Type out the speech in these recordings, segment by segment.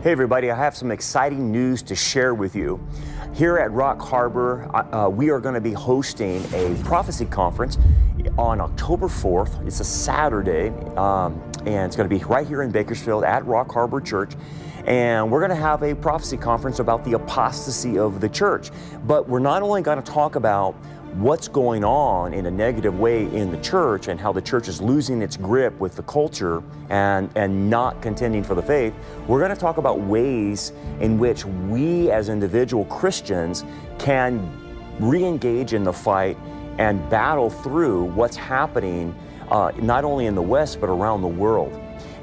Hey everybody, I have some exciting news to share with you. Here at Rock Harbor, we are going to be hosting a prophecy conference on October 4th. It's a Saturday, and it's going to be right here in Bakersfield at Rock Harbor Church. And we're going to have a prophecy conference about the apostasy of the church. But we're not only going to talk about what's going on in a negative way in the church and how the church is losing its grip with the culture and not contending for the faith. We're going to talk about ways in which we as individual Christians can re-engage in the fight and battle through what's happening not only in the West but around the world.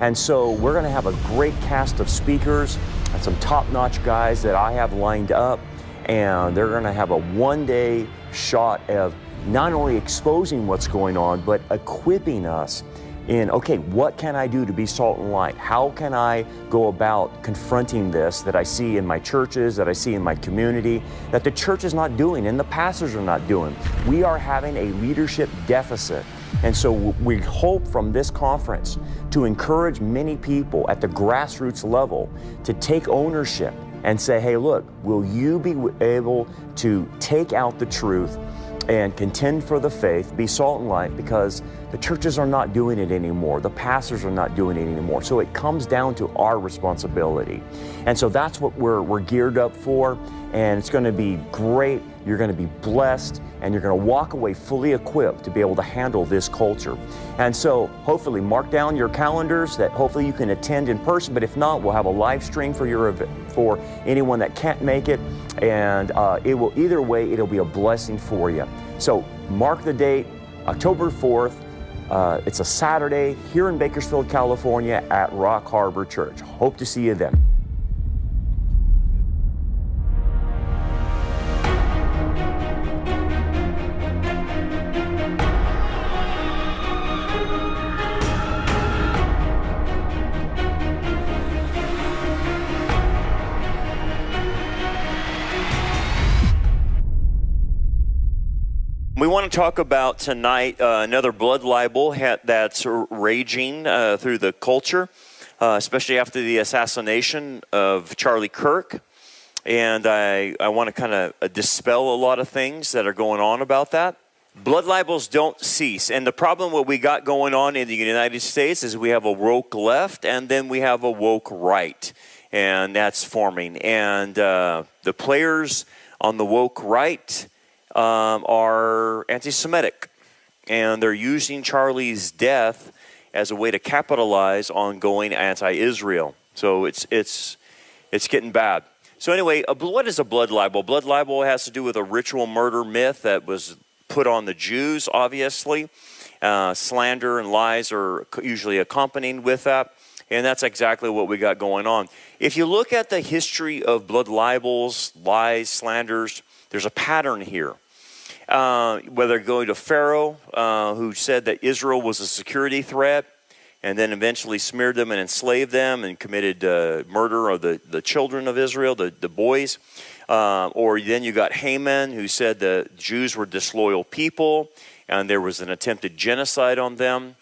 And so we're going to have a great cast of speakers and some top-notch guys that I have lined up, and they're going to have a one-day shot of not only exposing what's going on, but equipping us in, okay, what can I do to be salt and light? How can I go about confronting this that I see in my churches, that I see in my community, that the church is not doing and the pastors are not doing? We are having a leadership deficit. And so we hope from this conference to encourage many people at the grassroots level to take ownership and say, hey, look, will you be able to take out the truth and contend for the faith, be salt and light, because the churches are not doing it anymore. The pastors are not doing it anymore. So it comes down to our responsibility. And so that's what we're geared up for. And it's going to be great. You're going to be blessed, and you're going to walk away fully equipped to be able to handle this culture. And so hopefully mark down your calendars that hopefully you can attend in person, but if not, we'll have a live stream for anyone that can't make it. And either way, it'll be a blessing for you. So mark the date, October 4th. It's a Saturday here in Bakersfield, California at Rock Harbor Church. Hope to see you then. We want to talk about tonight another blood libel that's raging through the culture, especially after the assassination of Charlie Kirk. And I want to kind of dispel a lot of things that are going on about that. Blood libels don't cease. And the problem what we got going on in the United States is we have a woke left and then we have a woke right. And that's forming. And the players on the woke right are anti-Semitic, and they're using Charlie's death as a way to capitalize on going anti-Israel. So it's getting bad. So anyway, what is a blood libel? Blood libel has to do with a ritual murder myth that was put on the Jews, obviously. Slander and lies are usually accompanying with that, and that's exactly what we got going on. If you look at the history of blood libels, lies, slanders, there's a pattern here. Whether going to Pharaoh, who said that Israel was a security threat, and then eventually smeared them and enslaved them and committed murder of the children of Israel, the boys. Or then you got Haman, who said the Jews were disloyal people, and there was an attempted genocide on them.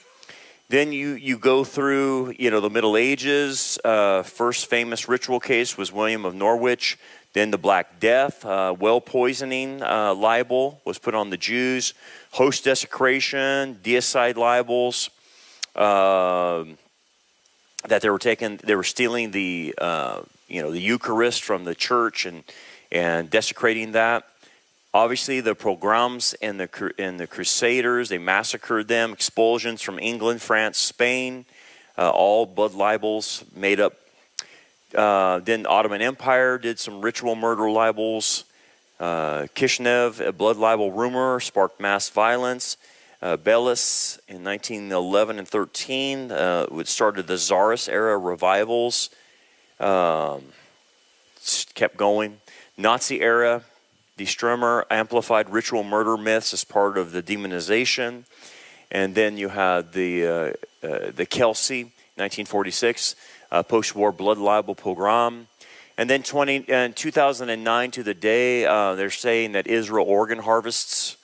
Then you go through, the Middle Ages. First famous ritual case was William of Norwich. Then the Black Death, well poisoning libel was put on the Jews. Host desecration, deicide libels, that they were stealing the Eucharist from the church and desecrating that. Obviously, the pogroms and the Crusaders, they massacred them. Expulsions from England, France, Spain, all blood libels made up. Then the Ottoman Empire did some ritual murder libels. Kishinev, a blood libel rumor, sparked mass violence. Belis in 1911 and 13 which started the Tsarist era revivals. Kept going. Nazi era, Die Stürmer amplified ritual murder myths as part of the demonization. And then you had the Kelsey, 1946. Post-war blood libel pogrom. And then 2009 to the day, they're saying that Israel organ harvests,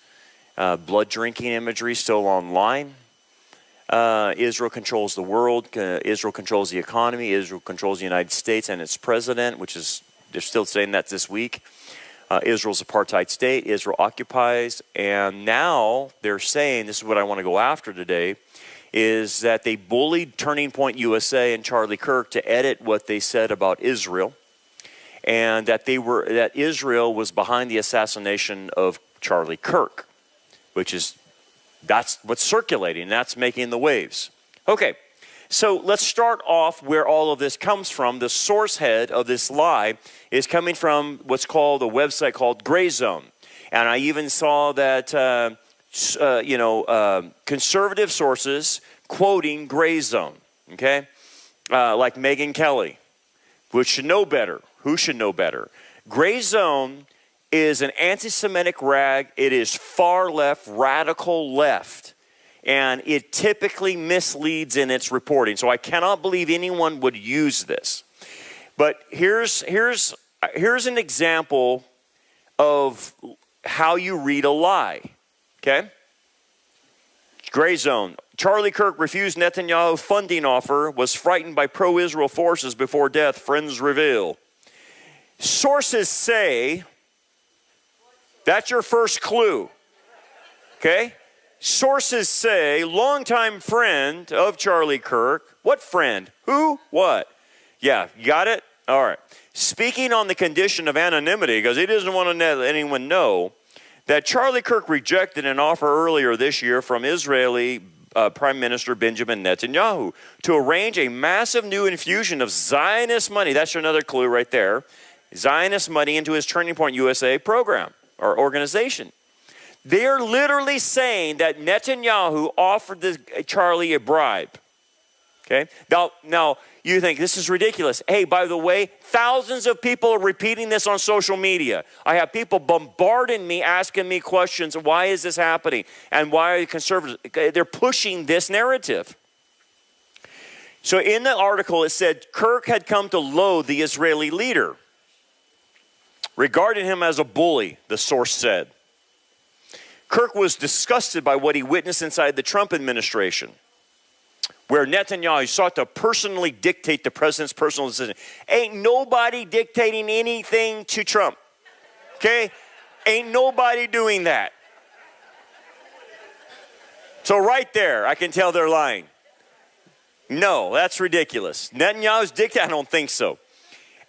blood drinking imagery still online. Israel controls the world. Israel controls the economy. Israel controls the United States and its president, which is, they're still saying that this week. Israel's apartheid state. Israel occupies. And now they're saying, this is what I want to go after today, is that they bullied Turning Point USA and Charlie Kirk to edit what they said about Israel. And that Israel was behind the assassination of Charlie Kirk, that's what's circulating. That's making the waves. Okay, so let's start off where all of this comes from. The source head of this lie is coming from what's called a website called Gray Zone. And I even saw that, conservative sources quoting Gray Zone, okay? Like Megyn Kelly, which should know better. Who should know better? Gray Zone is an anti-Semitic rag. It is far left, radical left. And it typically misleads in its reporting. So I cannot believe anyone would use this. But here's an example of how you read a lie. Okay? Gray Zone. Charlie Kirk refused Netanyahu funding offer, was frightened by pro-Israel forces before death, friends reveal. Sources say, that's your first clue, okay? Sources say, longtime friend of Charlie Kirk. What friend? Who? What? Yeah, you got it? All right. Speaking on the condition of anonymity, because he doesn't want to let anyone know, that Charlie Kirk rejected an offer earlier this year from Israeli Prime Minister Benjamin Netanyahu to arrange a massive new infusion of Zionist money. That's another clue right there. Zionist money into his Turning Point USA program or organization. They're literally saying that Netanyahu offered Charlie a bribe. Okay? Now, you think this is ridiculous. Hey, by the way, thousands of people are repeating this on social media. I have people bombarding me, asking me questions. Why is this happening? And why are the conservatives? They're pushing this narrative. So in the article, it said Kirk had come to loathe the Israeli leader, regarding him as a bully, the source said. Kirk was disgusted by what he witnessed inside the Trump administration, where Netanyahu sought to personally dictate the president's personal decision. Ain't nobody dictating anything to Trump, okay? Ain't nobody doing that. So right there, I can tell they're lying. No, that's ridiculous. Netanyahu's dictating? I don't think so.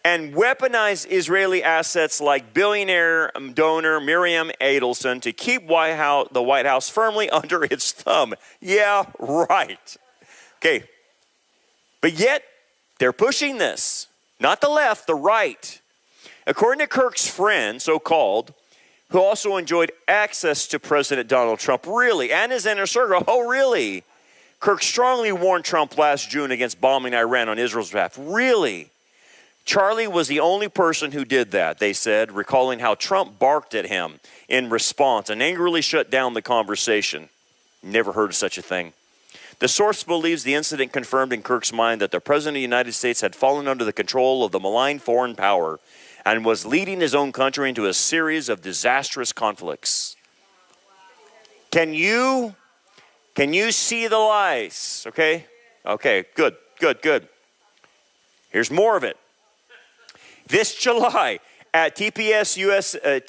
And weaponize Israeli assets like billionaire donor Miriam Adelson to keep the White House firmly under its thumb. Yeah, right. Okay. But yet, they're pushing this. Not the left, the right. According to Kirk's friend, so-called, who also enjoyed access to President Donald Trump, really, and his inner circle. Oh, really? Kirk strongly warned Trump last June against bombing Iran on Israel's behalf. Really? Charlie was the only person who did that, they said, recalling how Trump barked at him in response and angrily shut down the conversation. Never heard of such a thing. The source believes the incident confirmed in Kirk's mind that the President of the United States had fallen under the control of the malign foreign power and was leading his own country into a series of disastrous conflicts. Can you see the lies? Okay? Okay, good. Here's more of it. This July, at TPUSA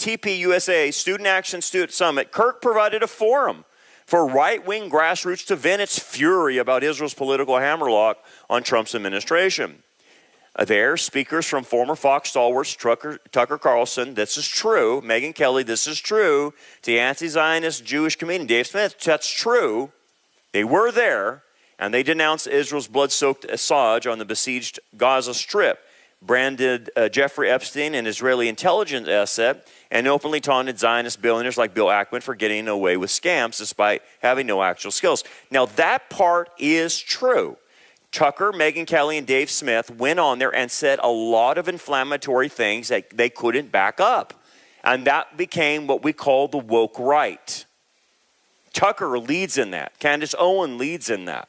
Student Action Summit, Kirk provided a forum for right-wing grassroots to vent its fury about Israel's political hammerlock on Trump's administration. There, speakers from former Fox stalwarts Tucker Carlson, this is true, Megyn Kelly, this is true, to the anti-Zionist Jewish comedian Dave Smith, that's true. They were there, and they denounced Israel's blood-soaked assault on the besieged Gaza Strip, branded Jeffrey Epstein an Israeli intelligence asset, and openly taunted Zionist billionaires like Bill Ackman for getting away with scams despite having no actual skills. Now, that part is true. Tucker, Megyn Kelly, and Dave Smith went on there and said a lot of inflammatory things that they couldn't back up. And that became what we call the woke right. Tucker leads in that. Candace Owen leads in that.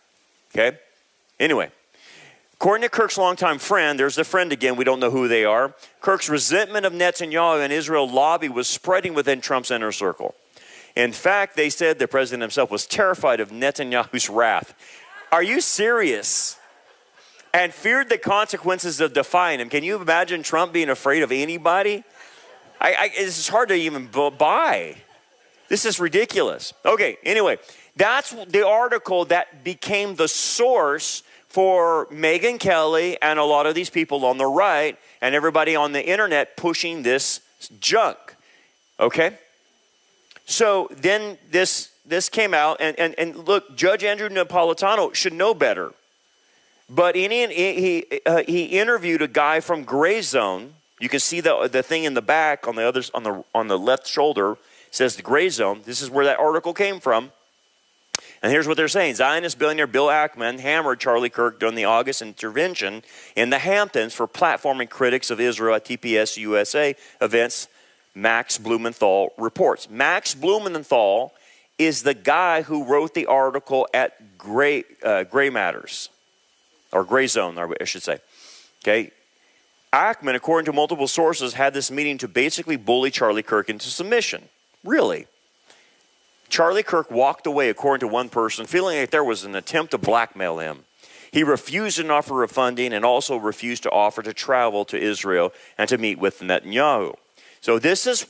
Okay? Anyway. According to Kirk's longtime friend, there's the friend again, we don't know who they are, Kirk's resentment of Netanyahu and Israel lobby was spreading within Trump's inner circle. In fact, they said the president himself was terrified of Netanyahu's wrath. Are you serious? And feared the consequences of defying him. Can you imagine Trump being afraid of anybody? It's hard to even buy. This is ridiculous. Okay, anyway, that's the article that became the source for Megyn Kelly and a lot of these people on the right and everybody on the internet pushing this junk. Okay? So then this came out, and look, Judge Andrew Napolitano should know better. But he interviewed a guy from Gray Zone. You can see the thing in the back on the left shoulder says the Gray Zone. This is where that article came from. And here's what they're saying. Zionist billionaire Bill Ackman hammered Charlie Kirk during the August intervention in the Hamptons for platforming critics of Israel at TPS USA events, Max Blumenthal reports. Max Blumenthal is the guy who wrote the article at Gray Matters, or Gray Zone, I should say. Okay. Ackman, according to multiple sources, had this meeting to basically bully Charlie Kirk into submission. Really? Charlie Kirk walked away, according to one person, feeling like there was an attempt to blackmail him. He refused an offer of funding and also refused to offer to travel to Israel and to meet with Netanyahu. So this is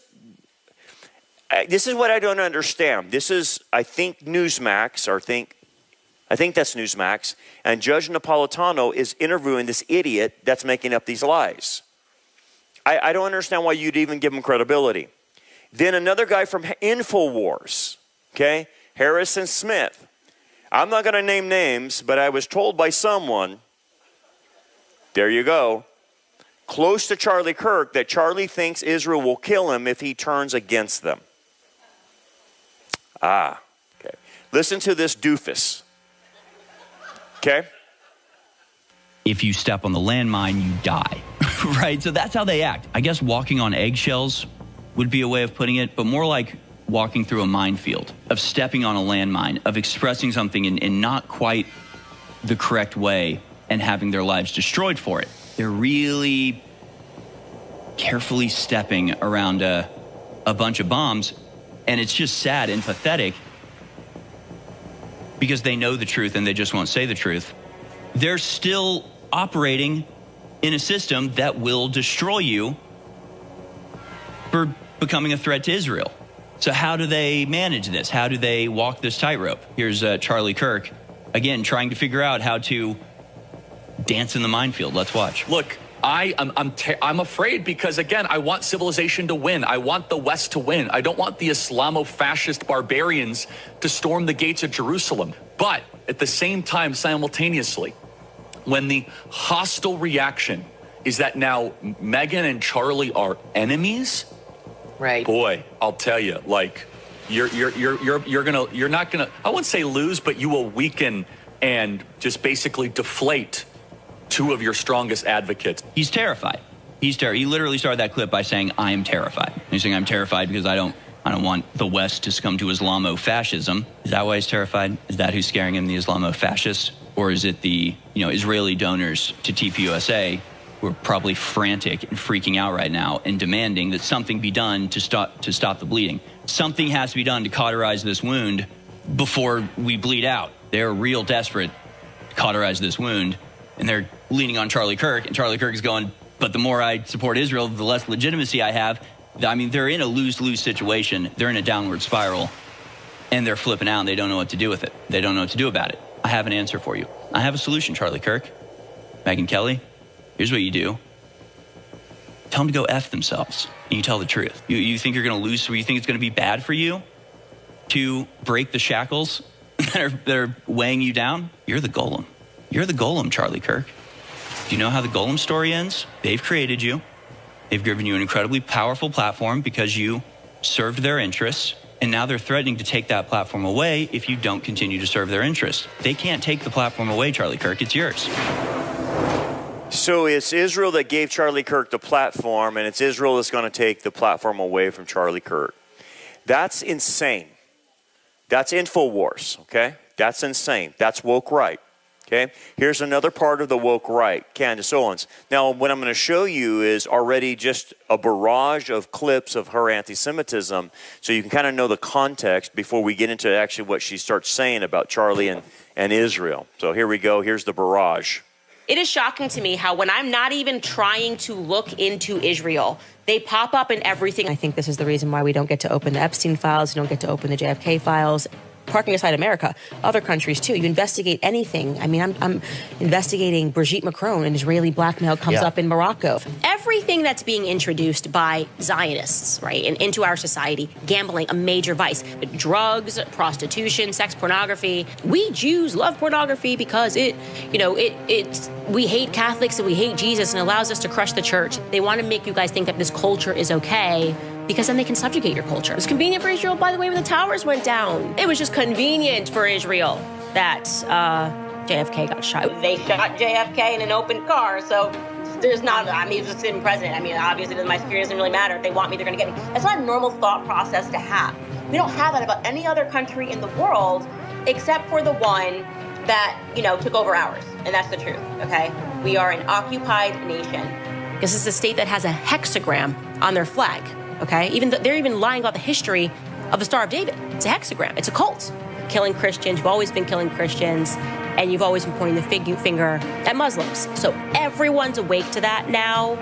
what I don't understand. This is, I think, Newsmax, or I think that's Newsmax, and Judge Napolitano is interviewing this idiot that's making up these lies. I don't understand why you'd even give him credibility. Then another guy from InfoWars, okay, Harrison Smith. I'm not going to name names, but I was told by someone, there you go, close to Charlie Kirk, that Charlie thinks Israel will kill him if he turns against them. Okay. Listen to this doofus. Okay? If you step on the landmine, you die. Right? So that's how they act. I guess walking on eggshells would be a way of putting it, but more like walking through a minefield, of stepping on a landmine, of expressing something in not quite the correct way and having their lives destroyed for it. They're really carefully stepping around a bunch of bombs, and it's just sad and pathetic because they know the truth and they just won't say the truth. They're still operating in a system that will destroy you for becoming a threat to Israel. So how do they manage this? How do they walk this tightrope? Here's Charlie Kirk, again, trying to figure out how to dance in the minefield. Let's watch. Look, I'm afraid because, again, I want civilization to win. I want the West to win. I don't want the Islamo-fascist barbarians to storm the gates of Jerusalem. But at the same time, simultaneously, when the hostile reaction is that now Megyn and Charlie are enemies, right? Boy, I'll tell you, like you're not gonna, I wouldn't say lose, but you will weaken and just basically deflate two of your strongest advocates. He's terrified. He literally started that clip by saying, "I am terrified." He's saying, "I'm terrified because I don't want the West to succumb to Islamo-fascism." Is that why he's terrified? Is that who's scaring him, the Islamo-fascists? Or is it the Israeli donors to TPUSA who are probably frantic and freaking out right now and demanding that something be done to stop the bleeding? Something has to be done to cauterize this wound before we bleed out. They're real desperate to cauterize this wound, and they're leaning on Charlie Kirk, and Charlie Kirk is going, but the more I support Israel, the less legitimacy I have. I mean, they're in a lose-lose situation. They're in a downward spiral, and they're flipping out, and they don't know what to do with it. They don't know what to do about it. I have an answer for you. I have a solution, Charlie Kirk. Megyn Kelly, here's what you do. Tell them to go F themselves, and you tell the truth. You think you're going to lose, so you think it's going to be bad for you to break the shackles that are weighing you down? You're the golem. You're the golem, Charlie Kirk. Do you know how the golem story ends? They've created you. They've given you an incredibly powerful platform because you served their interests. And now they're threatening to take that platform away if you don't continue to serve their interests. They can't take the platform away, Charlie Kirk. It's yours. So it's Israel that gave Charlie Kirk the platform, and it's Israel that's going to take the platform away from Charlie Kirk. That's insane. That's InfoWars, okay? That's insane. That's woke right. Okay, here's another part of the woke right, Candace Owens. Now, what I'm going to show you is already just a barrage of clips of her anti-Semitism, so you can kind of know the context before we get into actually what she starts saying about Charlie and Israel. So here we go. Here's the barrage. It is shocking to me how when I'm not even trying to look into Israel, they pop up in everything. I think this is the reason why we don't get to open the Epstein files, we don't get to open the JFK files. Parking aside America, other countries too. You investigate anything. I mean, I'm investigating Brigitte Macron, an Israeli blackmail comes up in Morocco. Everything that's being introduced by Zionists, right, and into our society, gambling, a major vice, drugs, prostitution, sex pornography. We Jews love pornography because we hate Catholics and we hate Jesus and it allows us to crush the church. They want to make you guys think that this culture is okay, because then they can subjugate your culture. It was convenient for Israel, by the way, when the towers went down. It was just convenient for Israel that JFK got shot. They shot JFK in an open car, so there's not, he's a sitting president. Obviously my security doesn't really matter. If they want me, they're gonna get me. That's not a normal thought process to have. We don't have that about any other country in the world, except for the one that, took over ours. And that's the truth, okay? We are an occupied nation. This is a state that has a hexagram on their flag. Okay, they're even lying about the history of the Star of David. It's a hexagram. It's a cult. Killing Christians. You've always been killing Christians, and you've always been pointing the finger at Muslims. So everyone's awake to that now.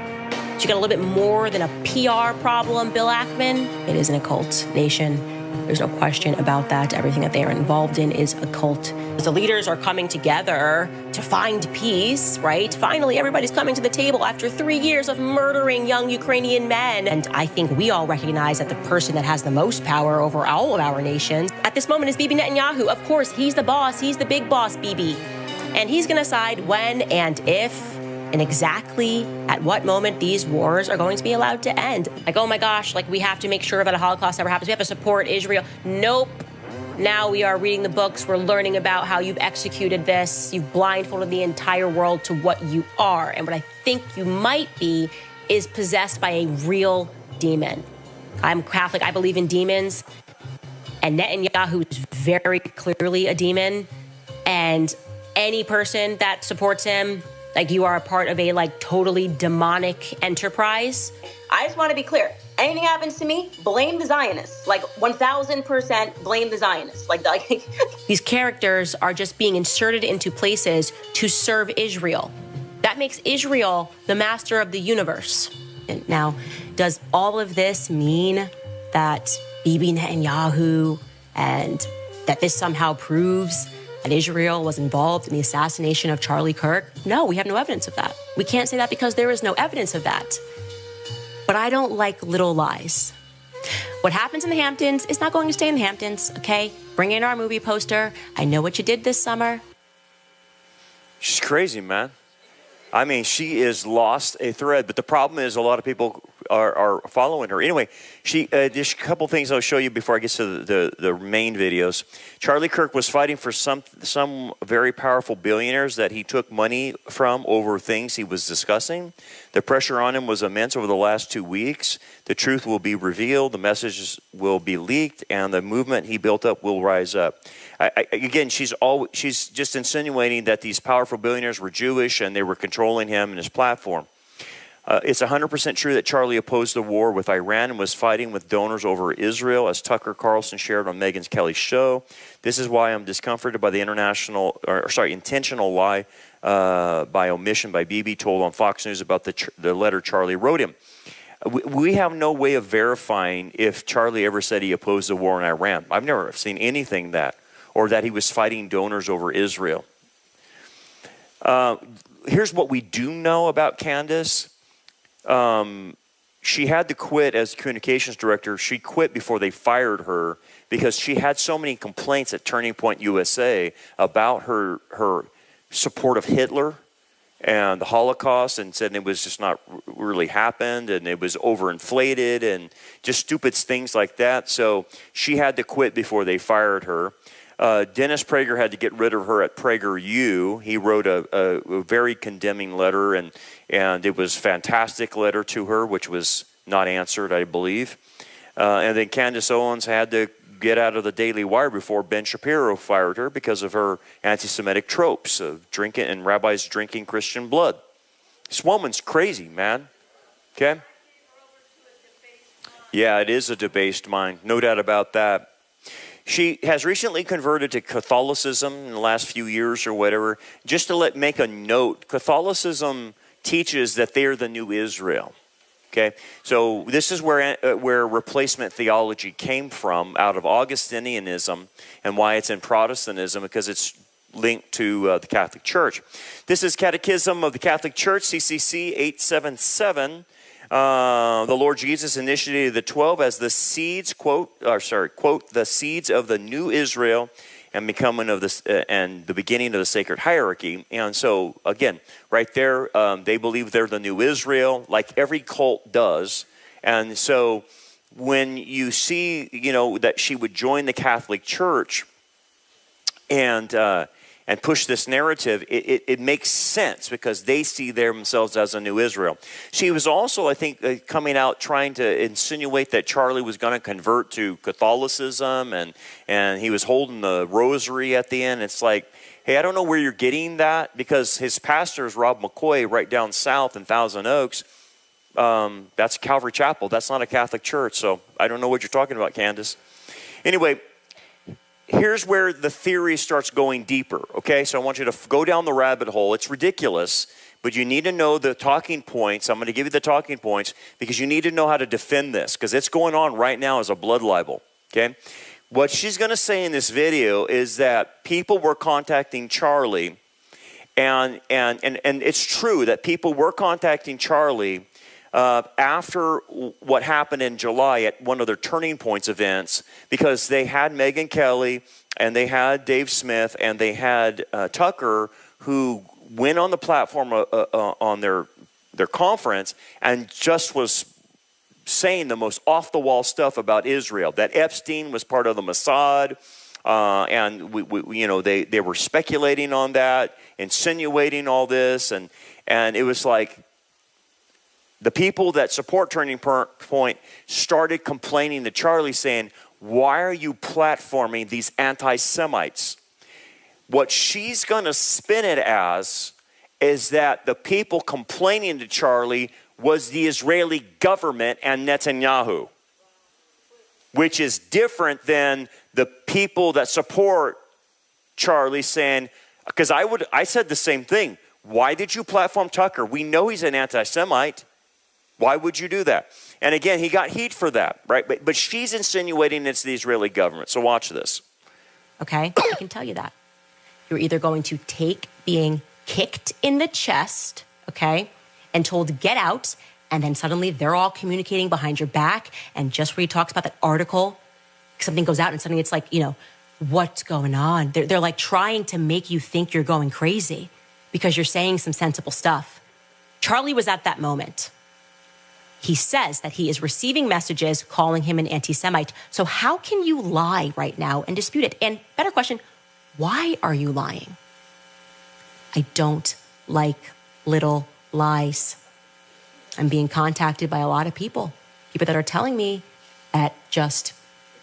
So you got a little bit more than a PR problem, Bill Ackman. It is an occult nation. There's no question about that. Everything that they are involved in is occult. The leaders are coming together to find peace, right? Finally, everybody's coming to the table after 3 years of murdering young Ukrainian men. And I think we all recognize that the person that has the most power over all of our nations at this moment is Bibi Netanyahu. Of course, he's the boss. He's the big boss, Bibi. And he's going to decide when and if and exactly at what moment these wars are going to be allowed to end. Like, oh my gosh, we have to make sure that a Holocaust never happens. We have to support Israel. Nope. Now we are reading the books. We're learning about how you've executed this. You've blindfolded the entire world to what you are. And what I think you might be is possessed by a real demon. I'm Catholic. I believe in demons. And Netanyahu is very clearly a demon. And any person that supports him, you are a part of a totally demonic enterprise. I just want to be clear. Anything happens to me, blame the Zionists. 1,000% blame the Zionists. These characters are just being inserted into places to serve Israel. That makes Israel the master of the universe. And now, does all of this mean that Bibi Netanyahu and that this somehow proves that Israel was involved in the assassination of Charlie Kirk? No, we have no evidence of that. We can't say that because there is no evidence of that. But I don't like little lies. What happens in the Hamptons is not going to stay in the Hamptons, okay? Bring in our movie poster. I know what you did this summer. She's crazy, man. She is lost a thread, but the problem is a lot of people are following her. Anyway, there's a couple things I'll show you before I get to the main videos. Charlie Kirk was fighting for some very powerful billionaires that he took money from over things he was discussing. The pressure on him was immense over the last 2 weeks. The truth will be revealed, the messages will be leaked, and the movement he built up will rise up. Again, she's just insinuating that these powerful billionaires were Jewish and they were controlling him and his platform. It's 100% true that Charlie opposed the war with Iran and was fighting with donors over Israel, as Tucker Carlson shared on Megyn Kelly's show. This is why I'm discomforted by the intentional lie by omission by Bibi told on Fox News about the letter Charlie wrote him. We have no way of verifying if Charlie ever said he opposed the war in Iran. I've never seen anything or that he was fighting donors over Israel. Here's what we do know about Candace. She had to quit as communications director. She quit before they fired her because she had so many complaints at Turning Point USA about her support of Hitler and the Holocaust, and said it was just not really happened and it was overinflated and just stupid things like that. So she had to quit before they fired her. Dennis Prager had to get rid of her at PragerU. He wrote a very condemning letter, and it was a fantastic letter to her, which was not answered, I believe. And then Candace Owens had to get out of the Daily Wire before Ben Shapiro fired her because of her anti-Semitic tropes of drinking and rabbis drinking Christian blood. This woman's crazy, man. Okay? Yeah, it is a debased mind. No doubt about that. She has recently converted to Catholicism in the last few years or whatever. Just to make a note, Catholicism teaches that they're the new Israel. Okay, so this is where replacement theology came from, out of Augustinianism, and why it's in Protestantism, because it's linked to the Catholic Church. This is Catechism of the Catholic Church, CCC 877. The Lord Jesus initiated the 12 as the seeds, quote, the seeds of the new Israel, and becoming of this and the beginning of the sacred hierarchy. And so again, right there, they believe they're the new Israel, like every cult does. And so when you see, that she would join the Catholic Church and push this narrative, it makes sense because they see themselves as a new Israel. She was also, I think, coming out trying to insinuate that Charlie was going to convert to Catholicism, and he was holding the rosary at the end. It's like, hey, I don't know where you're getting that, because his pastor is Rob McCoy right down south in Thousand Oaks. That's Calvary Chapel. That's not a Catholic church, so I don't know what you're talking about, Candace. Anyway, here's where the theory starts going deeper, okay? So I want you to go down the rabbit hole. It's ridiculous, but you need to know the talking points. I'm going to give you the talking points because you need to know how to defend this, because it's going on right now as a blood libel, okay? What she's going to say in this video is that people were contacting Charlie, and it's true that people were contacting Charlie after what happened in July at one of their Turning Points events, because they had Megyn Kelly and they had Dave Smith and they had Tucker, who went on the platform on their conference and just was saying the most off-the-wall stuff about Israel, that Epstein was part of the Mossad, and they were speculating on that, insinuating all this, and it was like, the people that support Turning Point started complaining to Charlie, saying, why are you platforming these anti-Semites? What she's going to spin it as is that the people complaining to Charlie was the Israeli government and Netanyahu, which is different than the people that support Charlie saying, because I said the same thing. Why did you platform Tucker? We know he's an anti-Semite. Why would you do that? And again, he got heat for that, right? But she's insinuating it's the Israeli government. So watch this. Okay, I can tell you that. You're either going to take being kicked in the chest, okay, and told to get out, and then suddenly they're all communicating behind your back, and just where he talks about that article, something goes out and suddenly it's like, what's going on? They're like trying to make you think you're going crazy because you're saying some sensible stuff. Charlie was at that moment. He says that he is receiving messages calling him an anti-Semite. So how can you lie right now and dispute it? And better question, why are you lying? I don't like little lies. I'm being contacted by a lot of people that are telling me that just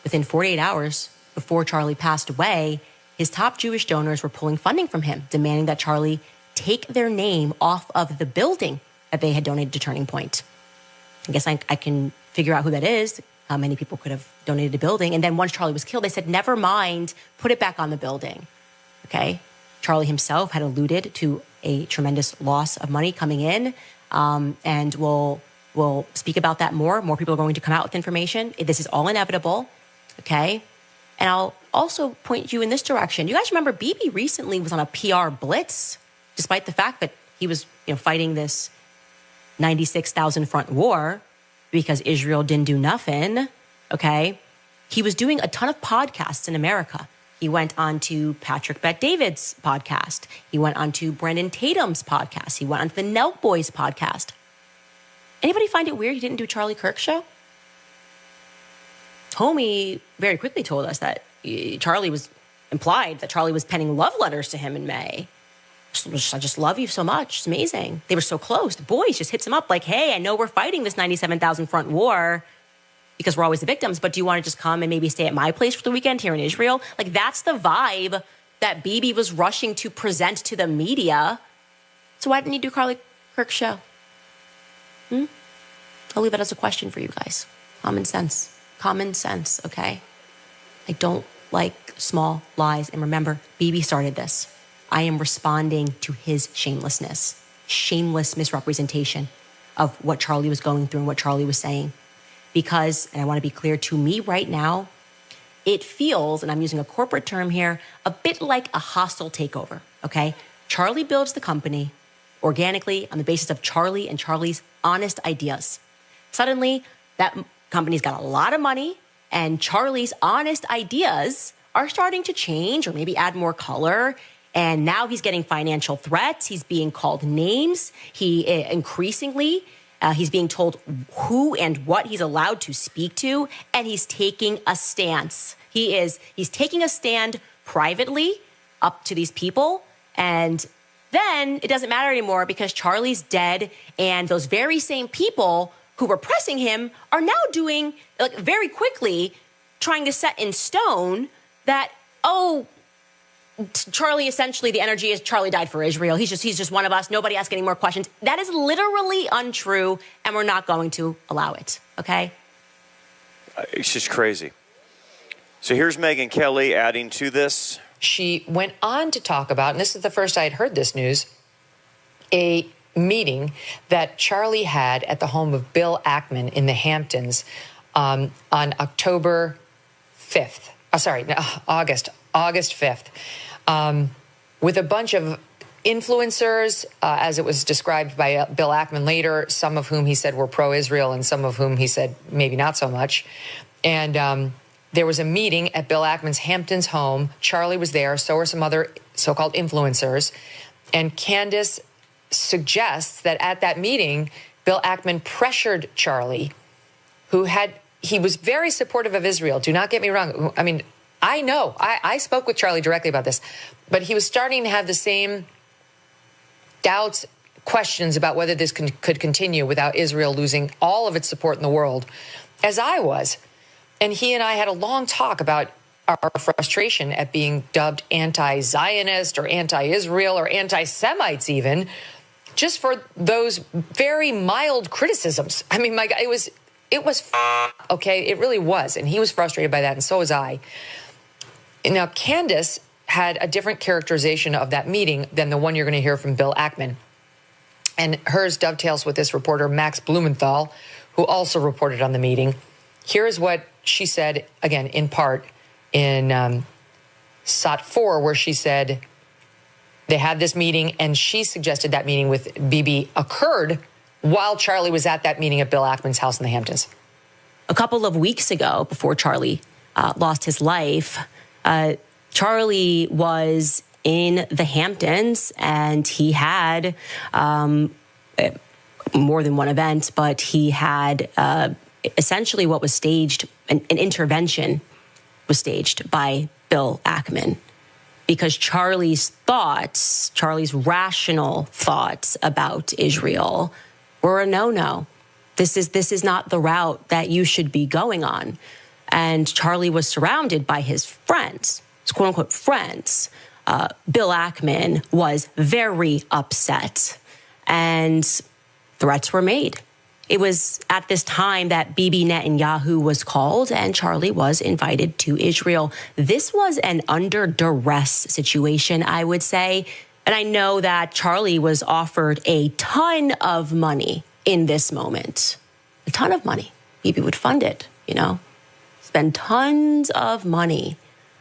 within 48 hours before Charlie passed away, his top Jewish donors were pulling funding from him, demanding that Charlie take their name off of the building that they had donated to Turning Point. I guess I can figure out who that is, how many people could have donated a building. And then once Charlie was killed, they said, never mind, put it back on the building. Okay? Charlie himself had alluded to a tremendous loss of money coming in, and we'll speak about that more. More people are going to come out with information. This is all inevitable, okay? And I'll also point you in this direction. You guys remember Bibi recently was on a PR blitz, despite the fact that he was fighting this 96,000 front war because Israel didn't do nothing, okay? He was doing a ton of podcasts in America. He went on to Patrick Bet-David's podcast. He went on to Brennan Tatum's podcast. He went on to the Nelk Boys podcast. Anybody find it weird he didn't do Charlie Kirk's show? Homie very quickly told us that Charlie was implied that Charlie was penning love letters to him in May. I just love you so much. It's amazing. They were so close. The boys just hits him up like, hey, I know we're fighting this 97,000 front war. because we're always the victims, but do you want to just come and maybe stay at my place for the weekend here in Israel? Like, that's the vibe that Bibi was rushing to present to the media. So why didn't you do Carly Kirk's show? I'll leave it as a question for you guys. Common sense, okay? I don't like small lies. And remember, Bibi started this. I am responding to his shamelessness, shameless misrepresentation of what Charlie was going through and what Charlie was saying. Because, and I want to be clear, to me right now, it feels, and I'm using a corporate term here, a bit like a hostile takeover, okay? Charlie builds the company organically on the basis of Charlie and Charlie's honest ideas. Suddenly, that company's got a lot of money, and Charlie's honest ideas are starting to change or maybe add more color. And now he's getting financial threats. He's being called names. He increasingly, he's being told who and what he's allowed to speak to, and he's taking a stance. He's taking a stand privately up to these people, and then it doesn't matter anymore because Charlie's dead, and those very same people who were pressing him are now doing, like, very quickly, trying to set in stone that, Charlie, essentially, the energy is Charlie died for Israel. He's just one of us. Nobody ask any more questions. That is literally untrue, and we're not going to allow it, okay? It's just crazy. So here's Megyn Kelly adding to this. She went on to talk about, and this is the first I had heard this news, a meeting that Charlie had at the home of Bill Ackman in the Hamptons on October 5th. August 5th, with a bunch of influencers, as it was described by Bill Ackman later, some of whom he said were pro-Israel and some of whom he said maybe not so much. And there was a meeting at Bill Ackman's Hamptons home. Charlie was there. So were some other so-called influencers. And Candace suggests that at that meeting, Bill Ackman pressured Charlie, he was very supportive of Israel. Do not get me wrong. I mean, I know. I spoke with Charlie directly about this. But he was starting to have the same doubts, questions about whether this could continue without Israel losing all of its support in the world, as I was. And he and I had a long talk about our frustration at being dubbed anti-Zionist or anti-Israel or anti-Semites even, just for those very mild criticisms. I mean, it was okay? It really was. And he was frustrated by that, and so was I. Now, Candace had a different characterization of that meeting than the one you're going to hear from Bill Ackman. And hers dovetails with this reporter, Max Blumenthal, who also reported on the meeting. Here's what she said, again, in part, in SOT 4, where she said they had this meeting, and she suggested that meeting with Bibi occurred while Charlie was at that meeting at Bill Ackman's house in the Hamptons. A couple of weeks ago, before Charlie lost his life, Charlie was in the Hamptons, and he had more than one event, but he had essentially what was staged, an intervention was staged by Bill Ackman, because Charlie's rational thoughts about Israel were a no-no. This is not the route that you should be going on. And Charlie was surrounded by his friends, his quote-unquote friends. Bill Ackman was very upset, and threats were made. It was at this time that Bibi Netanyahu was called, and Charlie was invited to Israel. This was an under duress situation, I would say. And I know that Charlie was offered a ton of money in this moment. A ton of money. Bibi would fund it, spend tons of money.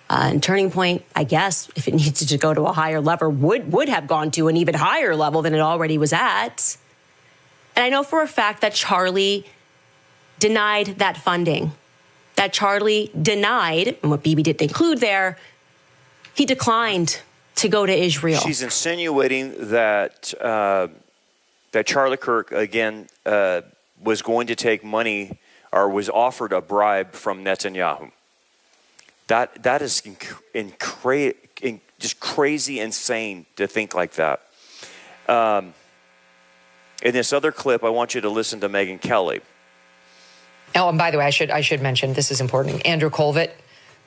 And Turning Point, I guess, if it needs to go to a higher level, would have gone to an even higher level than it already was at. And I know for a fact that Charlie denied that funding, that Charlie denied, and what Bibi didn't include there, he declined to go to Israel. She's insinuating that that Charlie Kirk, again, was going to take money or was offered a bribe from Netanyahu. That is just crazy, insane to think like that. In this other clip, I want you to listen to Megyn Kelly. Oh, and by the way, I should mention, this is important. Andrew Colvett,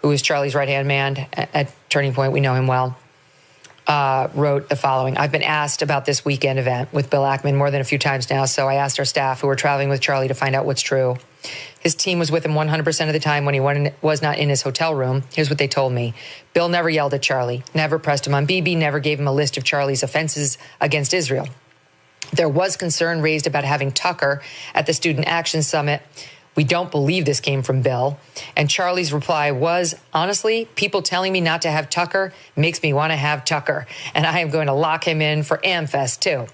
who is Charlie's right-hand man at Turning Point, we know him well, wrote the following. I've been asked about this weekend event with Bill Ackman more than a few times now, so I asked our staff who were traveling with Charlie to find out what's true. His team was with him 100% of the time when he was not in his hotel room. Here's what they told me. Bill never yelled at Charlie, never pressed him on Bibi, never gave him a list of Charlie's offenses against Israel. There was concern raised about having Tucker at the Student Action Summit. We don't believe this came from Bill. And Charlie's reply was, honestly, people telling me not to have Tucker makes me want to have Tucker. And I am going to lock him in for AmFest, too.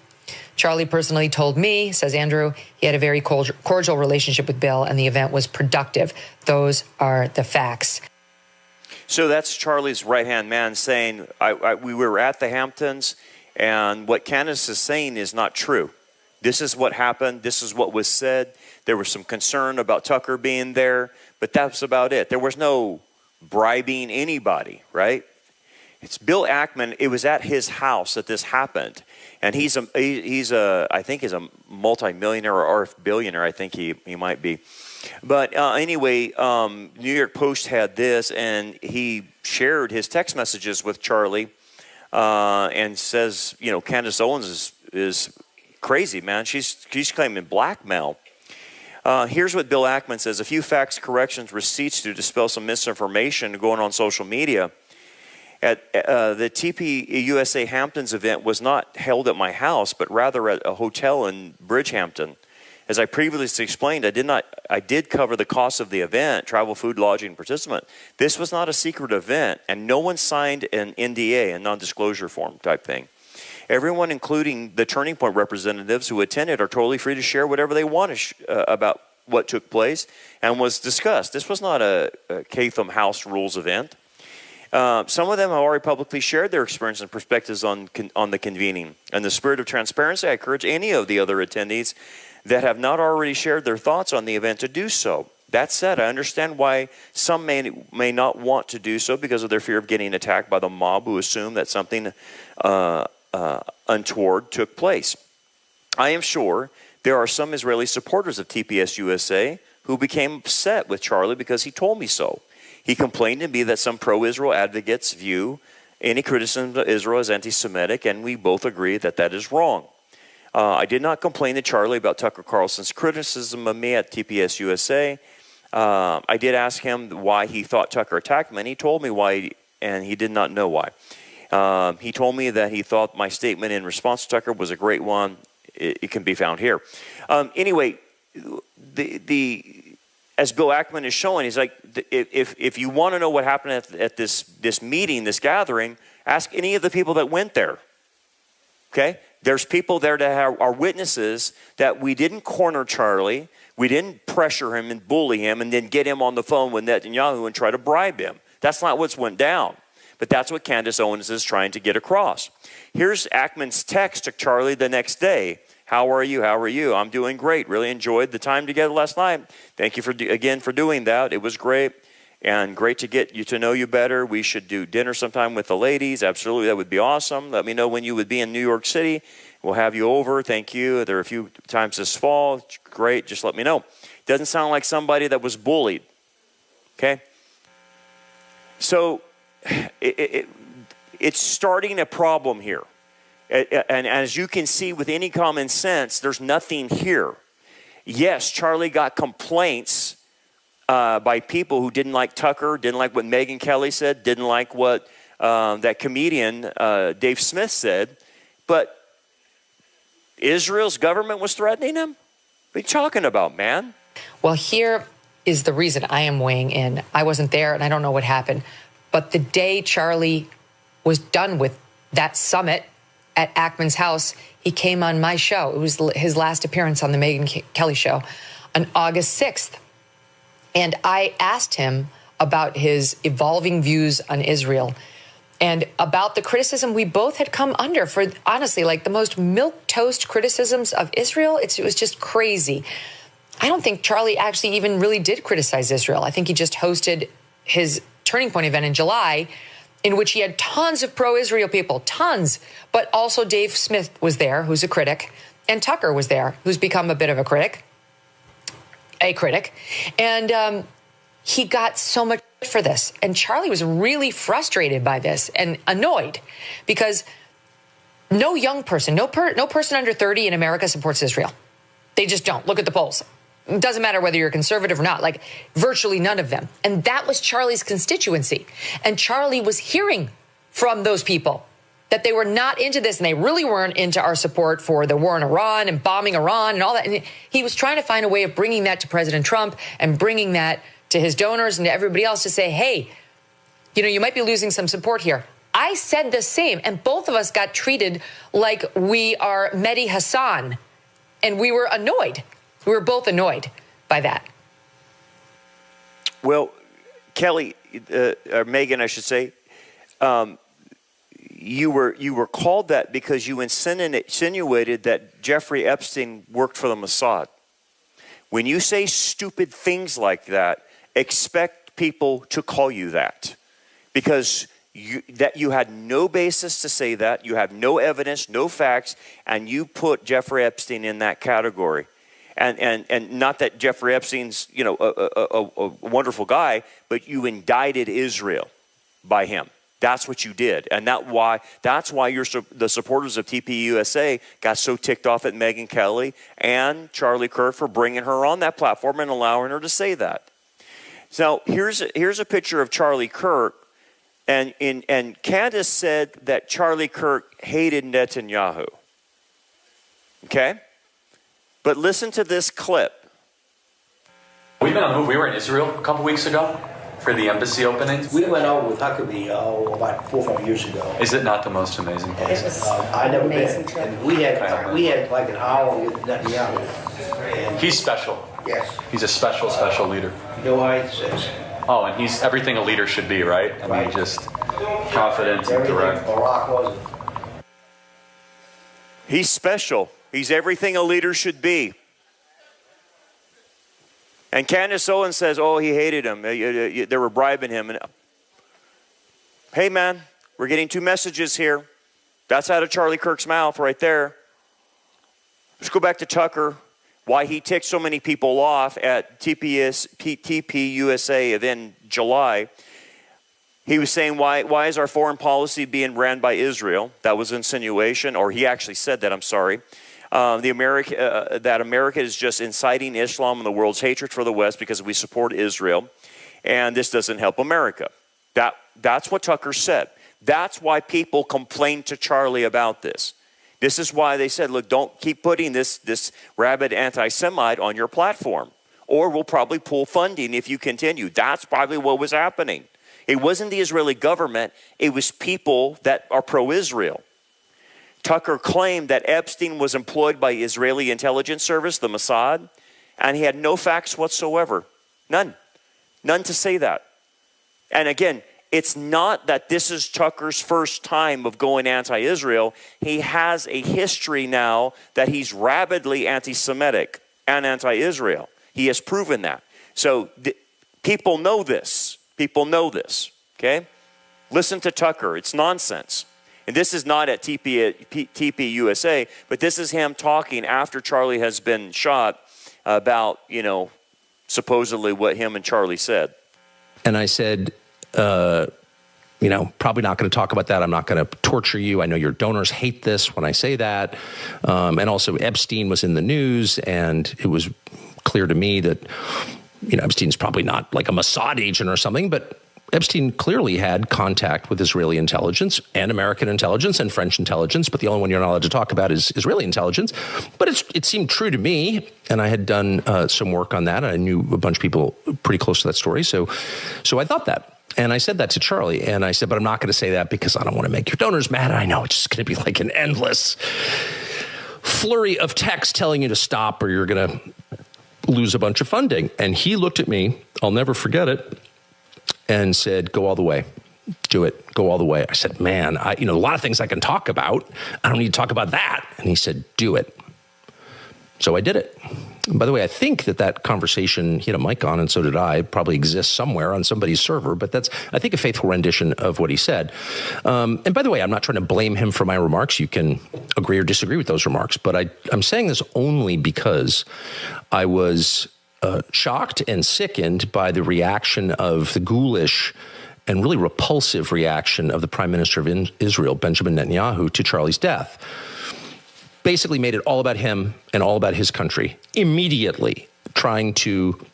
Charlie personally told me, says Andrew, he had a very cordial relationship with Bill, and the event was productive. Those are the facts. So that's Charlie's right-hand man saying, we were at the Hamptons, and what Candace is saying is not true. This is what happened. This is what was said. There was some concern about Tucker being there, but that's about it. There was no bribing anybody, right? It's Bill Ackman. It was at his house that this happened, and I think he's a multimillionaire or billionaire. I think he might be. But anyway, New York Post had this, and he shared his text messages with Charlie, and says, Candace Owens is crazy, man. She's claiming blackmail. Here's what Bill Ackman says. A few facts, corrections, receipts to dispel some misinformation going on social media. At the TPUSA Hamptons event was not held at my house, but rather at a hotel in Bridgehampton. As I previously explained, I did cover the cost of the event, travel, food, lodging, and participant. This was not a secret event, and no one signed an NDA, a non-disclosure form type thing. Everyone, including the Turning Point representatives who attended, are totally free to share whatever they want about what took place and was discussed. This was not a Catham House Rules event. Some of them have already publicly shared their experience and perspectives on the convening. In the spirit of transparency, I encourage any of the other attendees that have not already shared their thoughts on the event to do so. That said, I understand why some may not want to do so because of their fear of getting attacked by the mob who assume that something untoward took place. I am sure there are some Israeli supporters of TPS USA who became upset with Charlie because he told me so. He complained to me that some pro-Israel advocates view any criticism of Israel as anti-Semitic, and we both agree that that is wrong. I did not complain to Charlie about Tucker Carlson's criticism of me at TPS USA. I did ask him why he thought Tucker attacked me, and he told me why, and he did not know why. He told me that he thought my statement in response to Tucker was a great one. It can be found here. Anyway, as Bill Ackman is showing, he's like, if you want to know what happened at this meeting, this gathering, ask any of the people that went there. Okay? There's people there that are witnesses that we didn't corner Charlie, we didn't pressure him and bully him and then get him on the phone with Netanyahu and try to bribe him. That's not what's went down. But that's what Candace Owens is trying to get across. Here's Ackman's text to Charlie the next day. How are you? How are you? I'm doing great. Really enjoyed the time together last night. Thank you again for doing that. It was great and great to get you to know you better. We should do dinner sometime with the ladies. Absolutely. That would be awesome. Let me know when you would be in New York City. We'll have you over. Thank you. There are a few times this fall. Great. Just let me know. Doesn't sound like somebody that was bullied. Okay? So it's starting a problem here. And as you can see with any common sense, there's nothing here. Yes, Charlie got complaints by people who didn't like Tucker, didn't like what Megyn Kelly said, didn't like what that comedian Dave Smith said. But Israel's government was threatening him? What are you talking about, man? Well, here is the reason I am weighing in. I wasn't there, and I don't know what happened. But the day Charlie was done with that summit at Ackman's house, he came on my show. It was his last appearance on the Megyn Kelly show on August 6th. And I asked him about his evolving views on Israel and about the criticism we both had come under for, honestly, like the most milquetoast criticisms of Israel. It was just crazy. I don't think Charlie actually even really did criticize Israel. I think he just hosted his Turning Point event in July, in which he had tons of pro-Israel people, tons. But also Dave Smith was there, who's a critic, and Tucker was there, who's become a bit of a critic. a critic. And he got so much for this. And Charlie was really frustrated by this and annoyed because no young person, no person under 30 in America supports Israel. They just don't. Look at the polls. It doesn't matter whether you're conservative or not, like virtually none of them. And that was Charlie's constituency. And Charlie was hearing from those people that they were not into this, and they really weren't into our support for the war in Iran and bombing Iran and all that. And he was trying to find a way of bringing that to President Trump and bringing that to his donors and to everybody else to say, hey, you might be losing some support here. I said the same, and both of us got treated like we are Mehdi Hassan, and we were annoyed. We were both annoyed by that. Well, Kelly, or Megan, I should say, you were called that because you insinuated that Jeffrey Epstein worked for the Mossad. When you say stupid things like that, expect people to call you that, because you had no basis to say that. You have no evidence, no facts, and you put Jeffrey Epstein in that category. And not that Jeffrey Epstein's a wonderful guy, but you indicted Israel by him. That's what you did, and that's why the supporters of TPUSA got so ticked off at Megyn Kelly and Charlie Kirk for bringing her on that platform and allowing her to say that. So here's a picture of Charlie Kirk, and Candace said that Charlie Kirk hated Netanyahu. Okay, but listen to this clip. We've been on the move. We were in Israel a couple weeks ago for the embassy openings. We went out with Huckabee about 4 or 5 years ago. Is it not the most amazing place? I never been. And we had like an hour with Netanyahu. And he's special. Yes. He's a special leader. You know why it says? Oh, and he's everything a leader should be, right? I mean, just confident and direct. Barack wasn't. He's special. He's everything a leader should be. And Candace Owens says, oh, he hated him. They were bribing him. And, hey, man, we're getting 2 messages here. That's out of Charlie Kirk's mouth right there. Let's go back to Tucker. Why he ticked so many people off at TPUSA in July. He was saying, why is our foreign policy being ran by Israel? That was insinuation, or he actually said that, I'm sorry. That America is just inciting Islam and the world's hatred for the West because we support Israel, and this doesn't help America. That's what Tucker said. That's why people complained to Charlie about this. This is why they said, look, don't keep putting this rabid anti-Semite on your platform, or we'll probably pull funding if you continue. That's probably what was happening. It wasn't the Israeli government. It was people that are pro-Israel. Tucker claimed that Epstein was employed by Israeli intelligence service, the Mossad, and he had no facts whatsoever. None to say that. And again, it's not that this is Tucker's first time of going anti-Israel. He has a history now that he's rabidly anti-Semitic and anti-Israel. He has proven that. So people know this. People know this, okay? Listen to Tucker. It's nonsense. And this is not at TPUSA, but this is him talking after Charlie has been shot about, supposedly what him and Charlie said. And I said, probably not going to talk about that. I'm not going to torture you. I know your donors hate this when I say that. And also Epstein was in the news, and it was clear to me that, Epstein's probably not like a Mossad agent or something, but Epstein clearly had contact with Israeli intelligence and American intelligence and French intelligence, but the only one you're not allowed to talk about is Israeli intelligence. But it seemed true to me, and I had done some work on that. I knew a bunch of people pretty close to that story, so I thought that. And I said that to Charlie, and I said, but I'm not going to say that because I don't want to make your donors mad. I know it's just going to be like an endless flurry of text telling you to stop or you're going to lose a bunch of funding. And he looked at me, I'll never forget it, and said, go all the way. Do it. Go all the way. I said, man, a lot of things I can talk about. I don't need to talk about that. And he said, do it. So I did it. And by the way, I think that conversation, he had a mic on, and so did I, probably exists somewhere on somebody's server, but that's, I think, a faithful rendition of what he said. And by the way, I'm not trying to blame him for my remarks. You can agree or disagree with those remarks, but I'm saying this only because I was shocked and sickened by the reaction of the ghoulish and really repulsive reaction of the Prime Minister of Israel, Benjamin Netanyahu, to Charlie's death. Basically made it all about him and all about his country, immediately trying to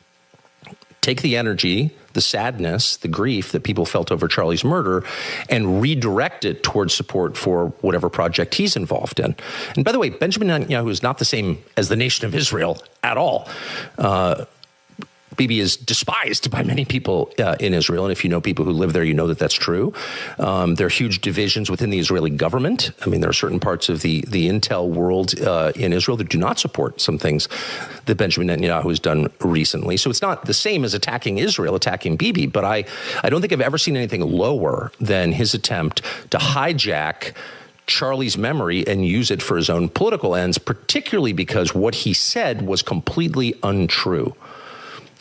take the energy, the sadness, the grief that people felt over Charlie's murder and redirect it towards support for whatever project he's involved in. And by the way, Benjamin Netanyahu is not the same as the nation of Israel at all. Bibi is despised by many people in Israel, and if you know people who live there, you know that that's true. There are huge divisions within the Israeli government. I mean, there are certain parts of the intel world in Israel that do not support some things that Benjamin Netanyahu has done recently. So it's not the same as attacking Israel, attacking Bibi, but I don't think I've ever seen anything lower than his attempt to hijack Charlie's memory and use it for his own political ends, particularly because what he said was completely untrue.